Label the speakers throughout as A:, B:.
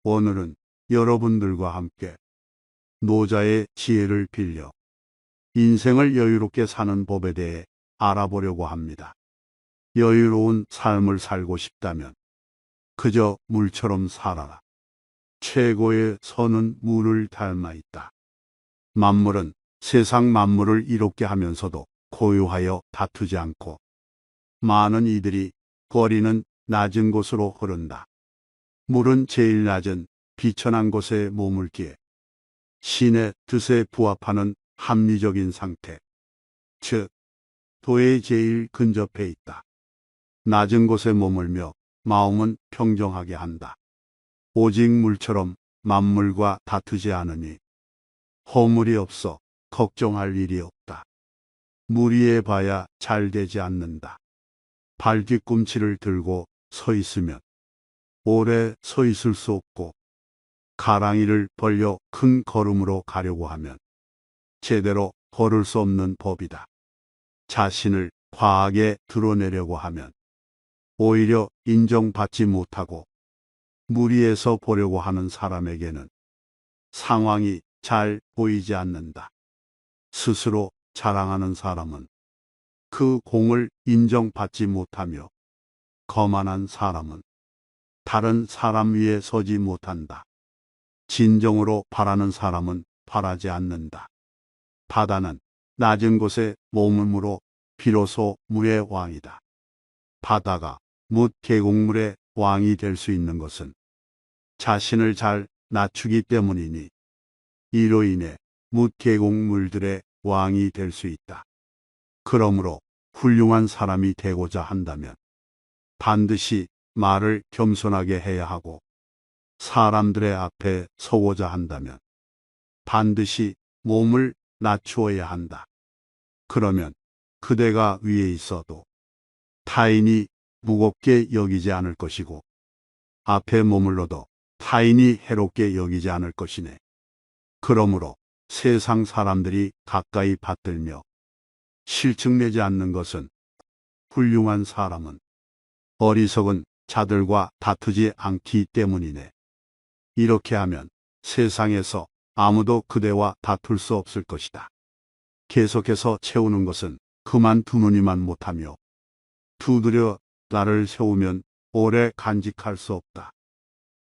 A: 오늘은 여러분들과 함께 노자의 지혜를 빌려 인생을 여유롭게 사는 법에 대해 알아보려고 합니다. 여유로운 삶을 살고 싶다면 그저 물처럼 살아라. 최고의 선은 물을 닮아 있다. 만물은 세상 만물을 이롭게 하면서도 고요하여 다투지 않고 많은 이들이 거리는 낮은 곳으로 흐른다. 물은 제일 낮은 비천한 곳에 머물기에 신의 뜻에 부합하는 합리적인 상태, 즉 도에 제일 근접해 있다. 낮은 곳에 머물며 마음은 평정하게 한다. 오직 물처럼 만물과 다투지 않으니 허물이 없어 걱정할 일이 없다. 물 위에 봐야 잘 되지 않는다. 발 뒤꿈치를 들고 서 있으면 오래 서 있을 수 없고 가랑이를 벌려 큰 걸음으로 가려고 하면 제대로 걸을 수 없는 법이다. 자신을 과하게 드러내려고 하면 오히려 인정받지 못하고 무리해서 보려고 하는 사람에게는 상황이 잘 보이지 않는다. 스스로 자랑하는 사람은 그 공을 인정받지 못하며 거만한 사람은 다른 사람 위에 서지 못한다. 진정으로 바라는 사람은 바라지 않는다. 바다는 낮은 곳에 머물므로 비로소 물의 왕이다. 바다가 뭇 계곡물의 왕이 될 수 있는 것은 자신을 잘 낮추기 때문이니 이로 인해 뭇 계곡물들의 왕이 될 수 있다. 그러므로 훌륭한 사람이 되고자 한다면 반드시 말을 겸손하게 해야 하고 사람들의 앞에 서고자 한다면 반드시 몸을 낮추어야 한다. 그러면 그대가 위에 있어도 타인이 무겁게 여기지 않을 것이고 앞에 머물러도 타인이 해롭게 여기지 않을 것이네. 그러므로 세상 사람들이 가까이 받들며 실증내지 않는 것은 훌륭한 사람은 어리석은 자들과 다투지 않기 때문이네. 이렇게 하면 세상에서 아무도 그대와 다툴 수 없을 것이다. 계속해서 채우는 것은 그만두느니만 못하며 두드려 나를 세우면 오래 간직할 수 없다.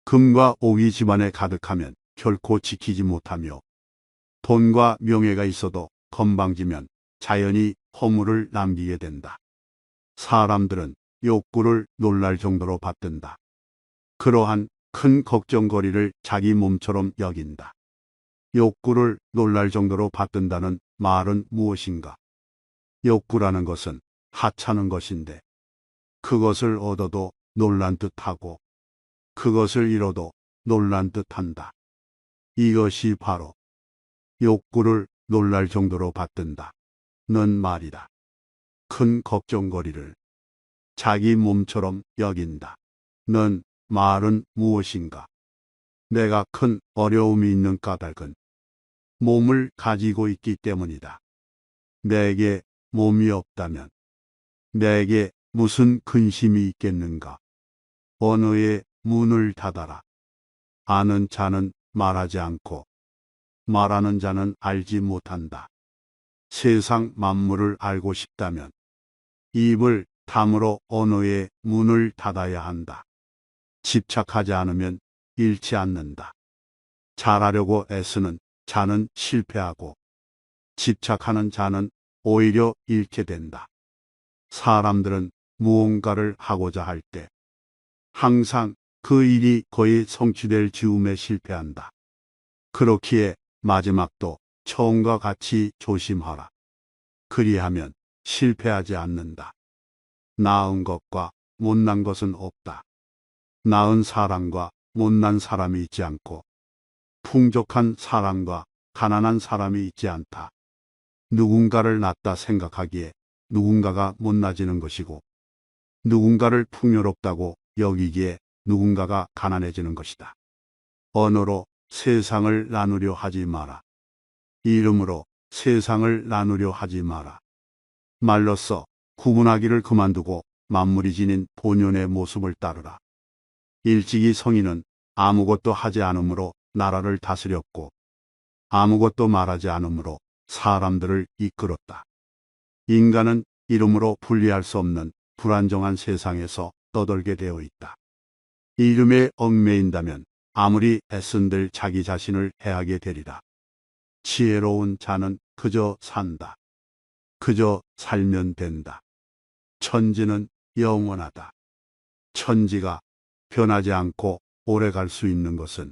A: 금과 옥이 집안에 가득하면 결코 지키지 못하며 돈과 명예가 있어도 건방지면 자연히 허물을 남기게 된다. 사람들은 욕구를 놀랄 정도로 받든다. 그러한 큰 걱정거리를 자기 몸처럼 여긴다. 욕구를 놀랄 정도로 받든다는 말은 무엇인가? 욕구라는 것은 하찮은 것인데 그것을 얻어도 놀란 듯하고 그것을 잃어도 놀란 듯한다. 이것이 바로 욕구를 놀랄 정도로 받든다는 말이다. 큰 걱정거리를 자기 몸처럼 여긴다는 말은 무엇인가? 내가 큰 어려움이 있는 까닭은 몸을 가지고 있기 때문이다. 내게 몸이 없다면 내게 무슨 근심이 있겠는가? 언어의 문을 닫아라. 아는 자는 말하지 않고 말하는 자는 알지 못한다. 세상 만물을 알고 싶다면 입을 다물어 언어의 문을 닫아야 한다. 집착하지 않으면 잃지 않는다. 잘하려고 애쓰는 자는 실패하고 집착하는 자는 오히려 잃게 된다. 사람들은 무언가를 하고자 할 때 항상 그 일이 거의 성취될 즈음에 실패한다. 그렇기에 마지막도 처음과 같이 조심하라. 그리하면 실패하지 않는다. 나은 것과 못난 것은 없다. 나은 사람과 못난 사람이 있지 않고 풍족한 사람과 가난한 사람이 있지 않다. 누군가를 낫다 생각하기에 누군가가 못나지는 것이고 누군가를 풍요롭다고 여기기에 누군가가 가난해지는 것이다. 언어로 세상을 나누려 하지 마라. 이름으로 세상을 나누려 하지 마라. 말로써 구분하기를 그만두고 만물이 지닌 본연의 모습을 따르라. 일찍이 성인은 아무것도 하지 않음으로 나라를 다스렸고 아무것도 말하지 않음으로 사람들을 이끌었다. 인간은 이름으로 분리할 수 없는 불안정한 세상에서 떠돌게 되어 있다. 이름에 얽매인다면 아무리 애쓴들 자기 자신을 해하게 되리라. 지혜로운 자는 그저 산다. 그저 살면 된다. 천지는 영원하다. 천지가 변하지 않고 오래 갈 수 있는 것은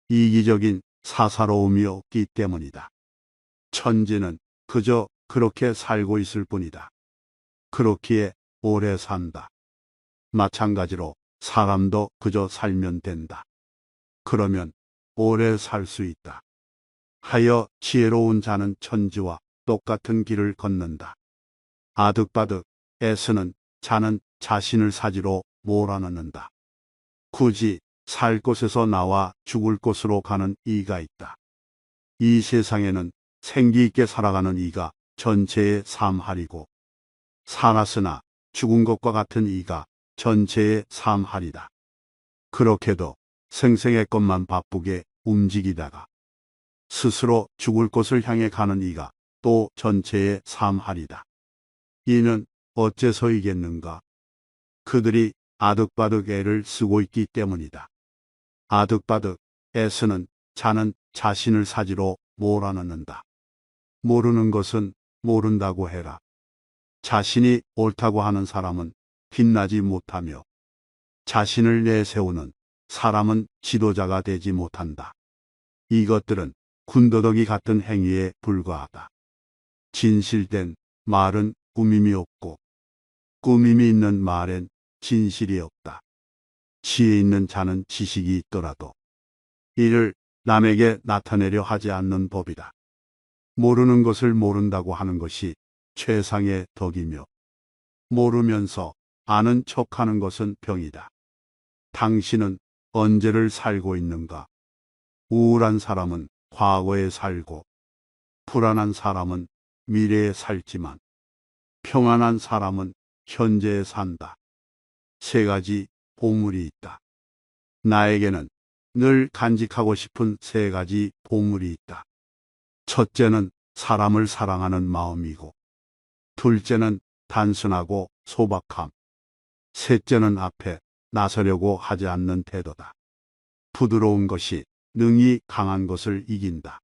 A: 이기적인 사사로움이 없기 때문이다. 천지는 그저 그렇게 살고 있을 뿐이다. 그렇기에 오래 산다. 마찬가지로 사람도 그저 살면 된다. 그러면 오래 살 수 있다. 하여 지혜로운 자는 천지와 똑같은 길을 걷는다. 아득바득 애쓰는 자는 자신을 사지로 몰아넣는다. 굳이 살 곳에서 나와 죽을 곳으로 가는 이가 있다. 이 세상에는 생기 있게 살아가는 이가 전체의 삶하리고 살았으나 죽은 것과 같은 이가 전체의 삶하리다. 그렇게도 생생했건만 바쁘게 움직이다가 스스로 죽을 곳을 향해 가는 이가 또 전체의 삶하리다. 이는 어째서이겠는가? 그들이 아득바득 애를 쓰고 있기 때문이다. 아득바득 애쓰는 자는 자신을 사지로 몰아넣는다. 모르는 것은 모른다고 해라. 자신이 옳다고 하는 사람은 빛나지 못하며 자신을 내세우는 사람은 지도자가 되지 못한다. 이것들은 군더더기 같은 행위에 불과하다. 진실된 말은 꾸밈이 없고 꾸밈이 있는 말엔 진실이 없다. 지혜 있는 자는 지식이 있더라도 이를 남에게 나타내려 하지 않는 법이다. 모르는 것을 모른다고 하는 것이 최상의 덕이며 모르면서 아는 척하는 것은 병이다. 당신은 언제를 살고 있는가? 우울한 사람은 과거에 살고 불안한 사람은 미래에 살지만 평안한 사람은 현재에 산다. 세 가지 보물이 있다. 나에게는 늘 간직하고 싶은 세 가지 보물이 있다. 첫째는 사람을 사랑하는 마음이고, 둘째는 단순하고 소박함, 셋째는 앞에 나서려고 하지 않는 태도다. 부드러운 것이 능히 강한 것을 이긴다.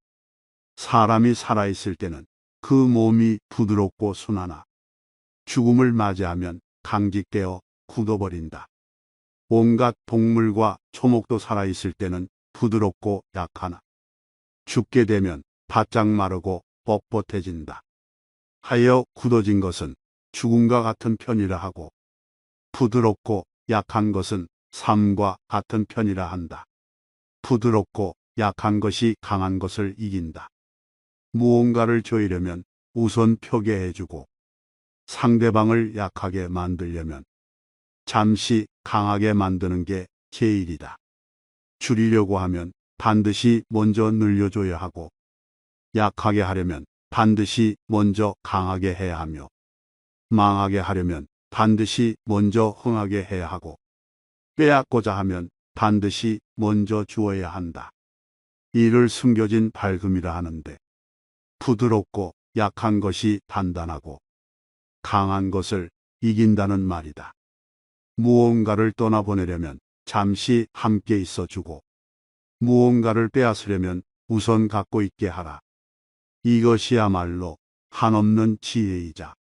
A: 사람이 살아있을 때는 그 몸이 부드럽고 순하나 죽음을 맞이하면 강직되어 굳어버린다. 온갖 동물과 초목도 살아있을 때는 부드럽고 약하나 죽게 되면 바짝 마르고 뻣뻣해진다. 하여 굳어진 것은 죽음과 같은 편이라 하고 부드럽고 약한 것은 삶과 같은 편이라 한다. 부드럽고 약한 것이 강한 것을 이긴다. 무언가를 조이려면 우선 표계해주고 상대방을 약하게 만들려면 잠시 강하게 만드는 게 제일이다. 줄이려고 하면 반드시 먼저 늘려줘야 하고 약하게 하려면 반드시 먼저 강하게 해야 하며 망하게 하려면 반드시 먼저 흥하게 해야 하고 빼앗고자 하면 반드시 먼저 주어야 한다. 이를 숨겨진 밝음이라 하는데 부드럽고 약한 것이 단단하고 강한 것을 이긴다는 말이다. 무언가를 떠나보내려면 잠시 함께 있어주고 무언가를 빼앗으려면 우선 갖고 있게 하라. 이것이야말로 한없는 지혜이자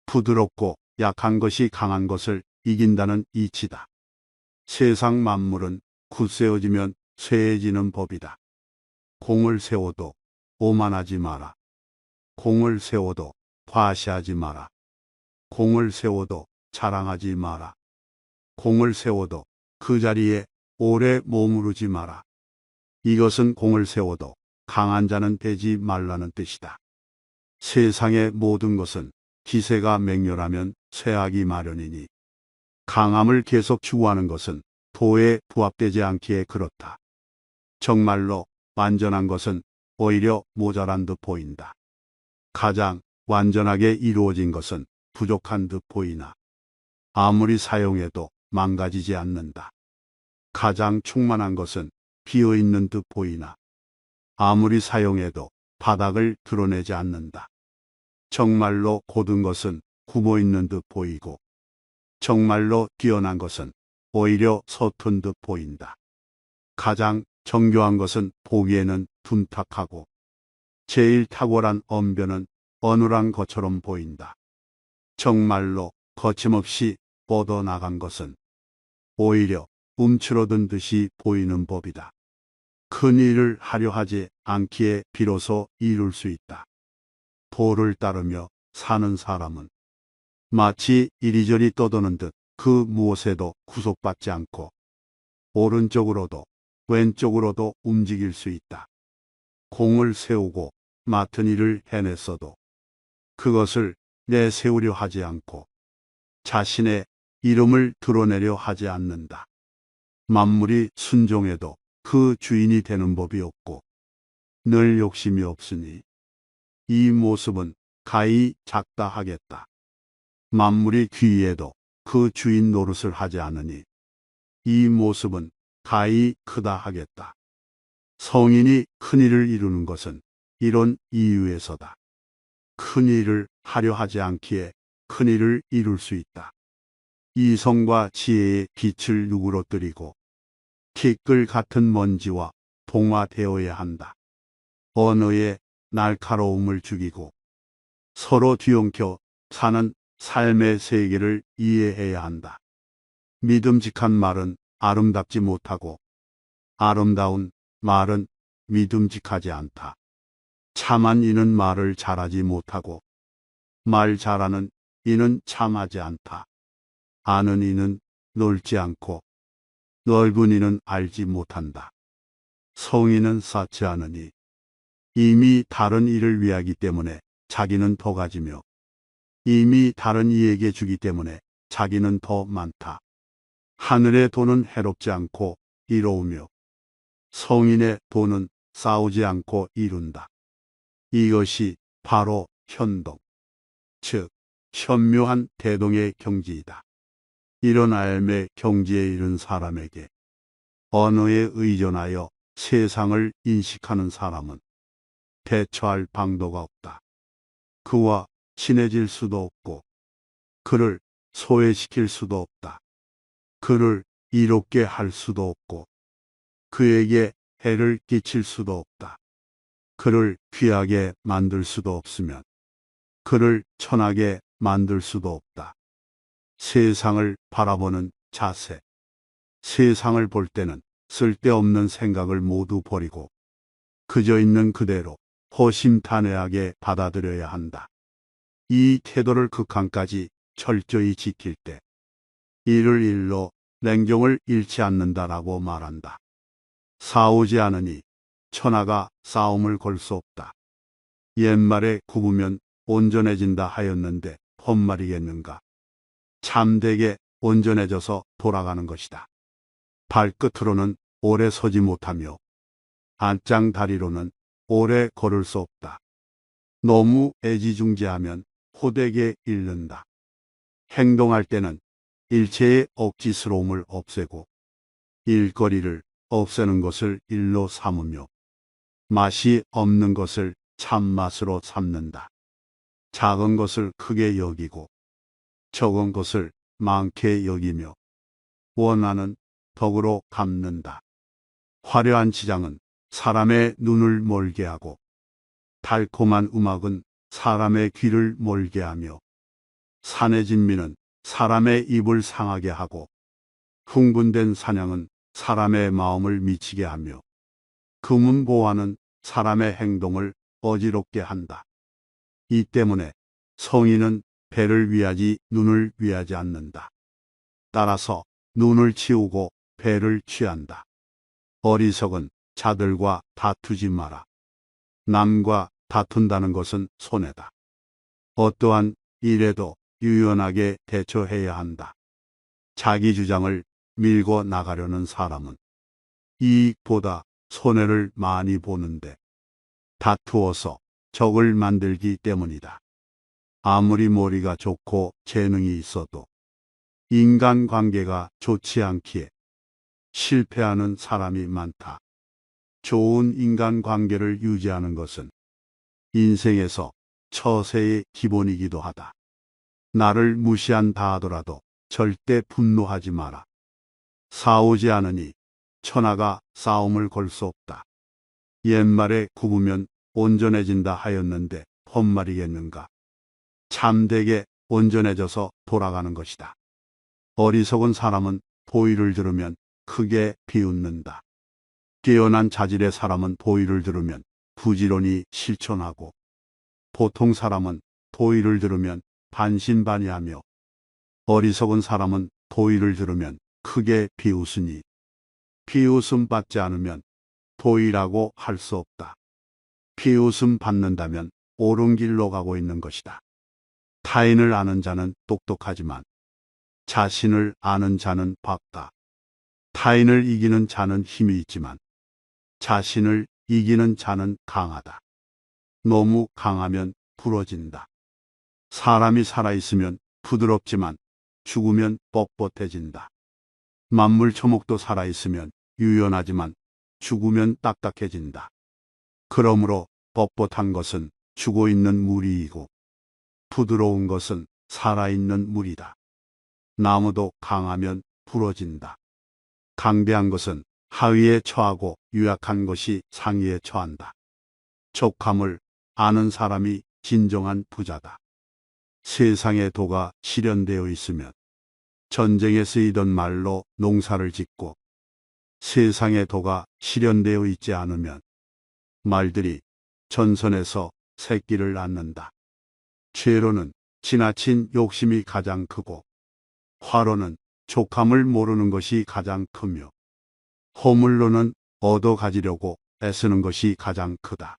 A: 부드럽고 약한 것이 강한 것을 이긴다는 이치다. 세상 만물은 굳세어지면 쇠해지는 법이다. 공을 세워도 오만하지 마라. 공을 세워도 과시하지 마라. 공을 세워도 자랑하지 마라. 공을 세워도 그 자리에 오래 머무르지 마라. 이것은 공을 세워도 강한 자는 되지 말라는 뜻이다. 세상의 모든 것은 기세가 맹렬하면 쇠하기 마련이니 강함을 계속 추구하는 것은 도에 부합되지 않기에 그렇다. 정말로 완전한 것은 오히려 모자란 듯 보인다. 가장 완전하게 이루어진 것은 부족한 듯 보이나 아무리 사용해도 망가지지 않는다. 가장 충만한 것은 비어 있는 듯 보이나 아무리 사용해도 바닥을 드러내지 않는다. 정말로 고든 것은 굽어 있는 듯 보이고 정말로 뛰어난 것은 오히려 서툰 듯 보인다. 가장 정교한 것은 보기에는 둔탁하고 제일 탁월한 언변은 어눌한 것처럼 보인다. 정말로 거침없이 뻗어나간 것은 오히려 움츠러든 듯이 보이는 법이다. 큰 일을 하려 하지 않기에 비로소 이룰 수 있다. 도를 따르며 사는 사람은 마치 이리저리 떠도는 듯 그 무엇에도 구속받지 않고 오른쪽으로도 왼쪽으로도 움직일 수 있다. 공을 세우고 맡은 일을 해냈어도 그것을 내세우려 하지 않고 자신의 이름을 드러내려 하지 않는다. 만물이 순종해도 그 주인이 되는 법이 없고 늘 욕심이 없으니 이 모습은 가히 작다 하겠다. 만물이 귀해도 그 주인 노릇을 하지 않으니 이 모습은 가히 크다 하겠다. 성인이 큰 일을 이루는 것은 이런 이유에서다. 큰 일을 하려 하지 않기에 큰 일을 이룰 수 있다. 이성과 지혜의 빛을 누그러뜨리고 티끌 같은 먼지와 동화되어야 한다. 언어의 날카로움을 죽이고 서로 뒤엉켜 사는 삶의 세계를 이해해야 한다. 믿음직한 말은 아름답지 못하고 아름다운 말은 믿음직하지 않다. 참한 이는 말을 잘하지 못하고 말 잘하는 이는 참하지 않다. 아는 이는 넓지 않고 넓은 이는 알지 못한다. 성인은 쌓지 않으니 이미 다른 이를 위하기 때문에 자기는 더 가지며 이미 다른 이에게 주기 때문에 자기는 더 많다. 하늘의 돈은 해롭지 않고 이로우며 성인의 돈은 싸우지 않고 이룬다. 이것이 바로 현동, 즉 현묘한 대동의 경지이다. 이런 알매 경지에 이른 사람에게 언어에 의존하여 세상을 인식하는 사람은 대처할 방도가 없다. 그와 친해질 수도 없고 그를 소외시킬 수도 없다. 그를 이롭게 할 수도 없고 그에게 해를 끼칠 수도 없다. 그를 귀하게 만들 수도 없으면 그를 천하게 만들 수도 없다. 세상을 바라보는 자세. 세상을 볼 때는 쓸데없는 생각을 모두 버리고 그저 있는 그대로 허심탄회하게 받아들여야 한다. 이 태도를 극한까지 철저히 지킬 때 이를 일로 냉정을 잃지 않는다라고 말한다. 싸우지 않으니 천하가 싸움을 걸 수 없다. 옛말에 굽으면 온전해진다 하였는데 헛말이겠는가. 참되게 온전해져서 돌아가는 것이다. 발끝으로는 오래 서지 못하며 안짱다리로는 오래 걸을 수 없다. 너무 애지중지하면 호되게 잃는다. 행동할 때는 일체의 억지스러움을 없애고 일거리를 없애는 것을 일로 삼으며 맛이 없는 것을 참맛으로 삼는다. 작은 것을 크게 여기고 적은 것을 많게 여기며 원하는 덕으로 갚는다. 화려한 지장은 사람의 눈을 멀게 하고 달콤한 음악은 사람의 귀를 멀게 하며 산의 진미는 사람의 입을 상하게 하고 흥분된 사냥은 사람의 마음을 미치게 하며 금은보화는 사람의 행동을 어지럽게 한다. 이 때문에 성인은 배를 위하지 눈을 위하지 않는다. 따라서 눈을 치우고 배를 취한다. 어리석은 자들과 다투지 마라. 남과 다툰다는 것은 손해다. 어떠한 일에도 유연하게 대처해야 한다. 자기 주장을 밀고 나가려는 사람은 이익보다 손해를 많이 보는데 다투어서 적을 만들기 때문이다. 아무리 머리가 좋고 재능이 있어도 인간관계가 좋지 않기에 실패하는 사람이 많다. 좋은 인간관계를 유지하는 것은 인생에서 처세의 기본이기도 하다. 나를 무시한다 하더라도 절대 분노하지 마라. 싸우지 않으니 천하가 싸움을 걸 수 없다. 옛말에 굽으면 온전해진다 하였는데 헛말이겠는가. 참되게 온전해져서 돌아가는 것이다. 어리석은 사람은 도의를 들으면 크게 비웃는다. 깨어난 자질의 사람은 도의를 들으면 부지런히 실천하고, 보통 사람은 도의를 들으면 반신반의하며, 어리석은 사람은 도의를 들으면 크게 비웃으니 비웃음 받지 않으면 도의라고 할 수 없다. 비웃음 받는다면 옳은 길로 가고 있는 것이다. 타인을 아는 자는 똑똑하지만 자신을 아는 자는 박다. 타인을 이기는 자는 힘이 있지만 자신을 이기는 자는 강하다. 너무 강하면 부러진다. 사람이 살아있으면 부드럽지만 죽으면 뻣뻣해진다. 만물 초목도 살아있으면 유연하지만 죽으면 딱딱해진다. 그러므로 뻣뻣한 것은 죽어있는 물이이고 부드러운 것은 살아있는 물이다. 나무도 강하면 부러진다. 강대한 것은 하위에 처하고 유약한 것이 상위에 처한다. 족함을 아는 사람이 진정한 부자다. 세상의 도가 실현되어 있으면 전쟁에 쓰이던 말로 농사를 짓고, 세상의 도가 실현되어 있지 않으면 말들이 전선에서 새끼를 낳는다. 죄로는 지나친 욕심이 가장 크고, 화로는 족함을 모르는 것이 가장 크며, 허물로는 얻어 가지려고 애쓰는 것이 가장 크다.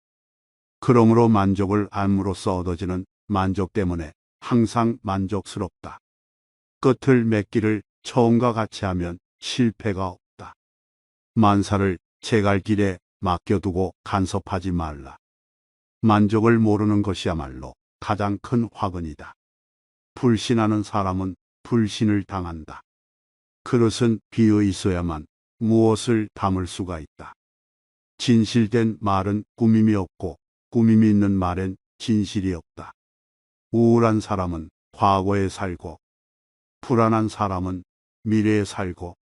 A: 그러므로 만족을 암으로써 얻어지는 만족 때문에 항상 만족스럽다. 끝을 맺기를 처음과 같이 하면 실패가 없다. 만사를 제갈 길에 맡겨두고 간섭하지 말라. 만족을 모르는 것이야말로 가장 큰 화근이다. 불신하는 사람은 불신을 당한다. 그릇은 비어 있어야만 무엇을 담을 수가 있다. 진실된 말은 꾸밈이 없고 꾸밈이 있는 말엔 진실이 없다. 우울한 사람은 과거에 살고, 불안한 사람은 미래에 살고,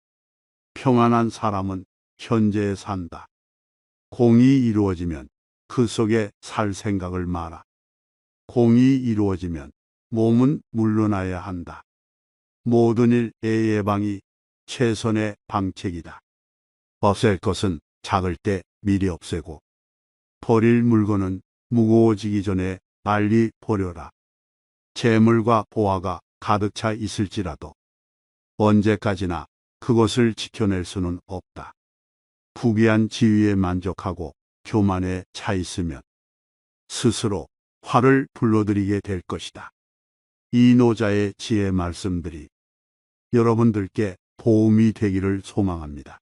A: 평안한 사람은 현재에 산다. 공이 이루어지면 그 속에 살 생각을 마라. 공이 이루어지면 몸은 물러나야 한다. 모든 일의 예방이 최선의 방책이다. 없앨 것은 작을 때 미리 없애고, 버릴 물건은 무거워지기 전에 빨리 버려라. 재물과 보화가 가득 차 있을지라도 언제까지나 그것을 지켜낼 수는 없다. 부귀한 지위에 만족하고 교만에 차 있으면 스스로 화를 불러들이게 될 것이다. 이 노자의 지혜 말씀들이 여러분들께 도움이 되기를 소망합니다.